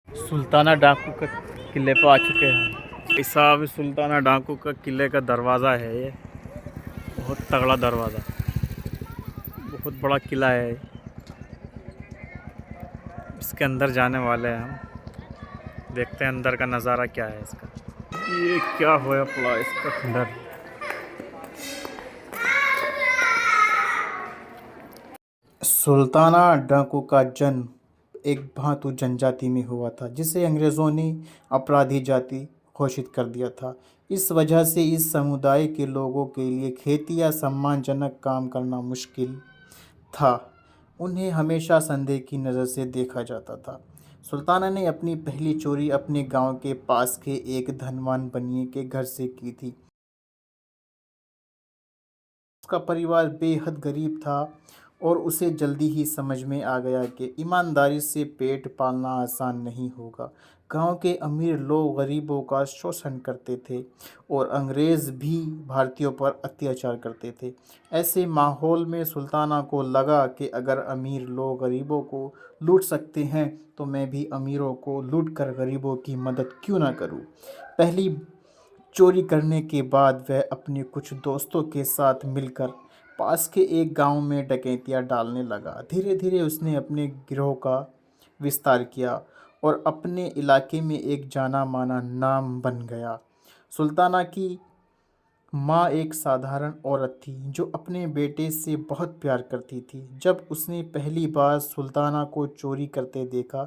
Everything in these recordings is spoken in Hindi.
सुल्ताना डाकू के किले पर आ चुके हैं। इस साहब सुल्ताना डाकू का किले का दरवाज़ा है ये। बहुत तगड़ा दरवाज़ा, बहुत बड़ा किला है। इसके अंदर जाने वाले हैं हम। देखते हैं अंदर का नज़ारा क्या है इसका। ये क्या होया पड़ा इसका खंडर। सुल्ताना डाकू का जन्म एक भातु जनजाति में हुआ था, जिसे अंग्रेज़ों ने अपराधी जाति घोषित कर दिया था। इस वजह से इस समुदाय के लोगों के लिए खेती या सम्मानजनक काम करना मुश्किल था। उन्हें हमेशा संदेह की नज़र से देखा जाता था। सुल्ताना ने अपनी पहली चोरी अपने गांव के पास के एक धनवान बनिए के घर से की थी। उसका परिवार बेहद गरीब था और उसे जल्दी ही समझ में आ गया कि ईमानदारी से पेट पालना आसान नहीं होगा। गांव के अमीर लोग गरीबों का शोषण करते थे और अंग्रेज़ भी भारतीयों पर अत्याचार करते थे। ऐसे माहौल में सुल्ताना को लगा कि अगर अमीर लोग गरीबों को लूट सकते हैं तो मैं भी अमीरों को लूट कर गरीबों की मदद क्यों ना करूं। पहली चोरी करने के बाद वह अपने कुछ दोस्तों के साथ मिलकर पास के एक गांव में डकैतियां डालने लगा। धीरे धीरे उसने अपने गिरोह का विस्तार किया और अपने इलाके में एक जाना माना नाम बन गया। सुल्ताना की माँ एक साधारण औरत थी जो अपने बेटे से बहुत प्यार करती थी। जब उसने पहली बार सुल्ताना को चोरी करते देखा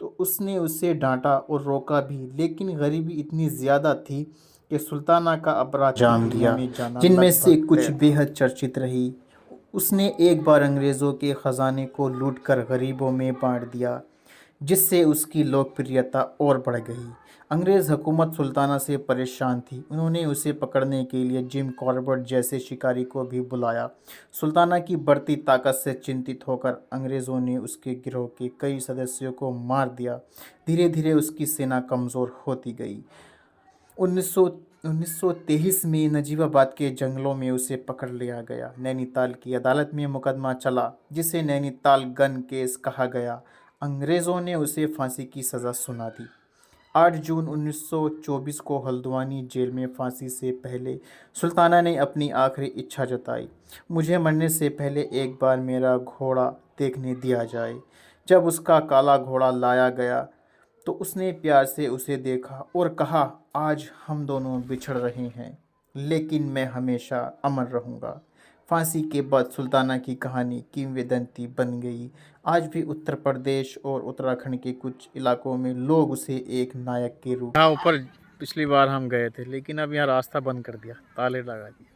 तो उसने उसे डांटा और रोका भी, लेकिन गरीबी इतनी ज़्यादा थी कि सुल्ताना का अपराध जान दिया, जिनमें से कुछ बेहद चर्चित रही। उसने एक बार अंग्रेज़ों के ख़जाने को लूटकर गरीबों में बांट दिया, जिससे उसकी लोकप्रियता और बढ़ गई। अंग्रेज़ हुकूमत सुल्ताना से परेशान थी। उन्होंने उसे पकड़ने के लिए जिम कॉर्बेट जैसे शिकारी को भी बुलाया। सुल्ताना की बढ़ती ताकत से चिंतित होकर अंग्रेज़ों ने उसके गिरोह के कई सदस्यों को मार दिया। धीरे धीरे उसकी सेना कमज़ोर होती गई। 1923 में नजीबाबाद के जंगलों में उसे पकड़ लिया गया। नैनीताल की अदालत में मुकदमा चला, जिसे नैनीताल गन केस कहा गया। अंग्रेज़ों ने उसे फांसी की सज़ा सुना दी। 8 जून 1924 को हल्द्वानी जेल में फांसी से पहले सुल्ताना ने अपनी आखिरी इच्छा जताई। मुझे मरने से पहले एक बार मेरा घोड़ा देखने दिया जाए। जब उसका काला घोड़ा लाया गया तो उसने प्यार से उसे देखा और कहा, आज हम दोनों बिछड़ रहे हैं, लेकिन मैं हमेशा अमर रहूँगा। फांसी के बाद सुल्ताना की कहानी किंवदंती बन गई। आज भी उत्तर प्रदेश और उत्तराखंड के कुछ इलाकों में लोग उसे एक नायक के रूप। यहाँ ऊपर पिछली बार हम गए थे, लेकिन अब यहाँ रास्ता बंद कर दिया, ताले लगा दिए।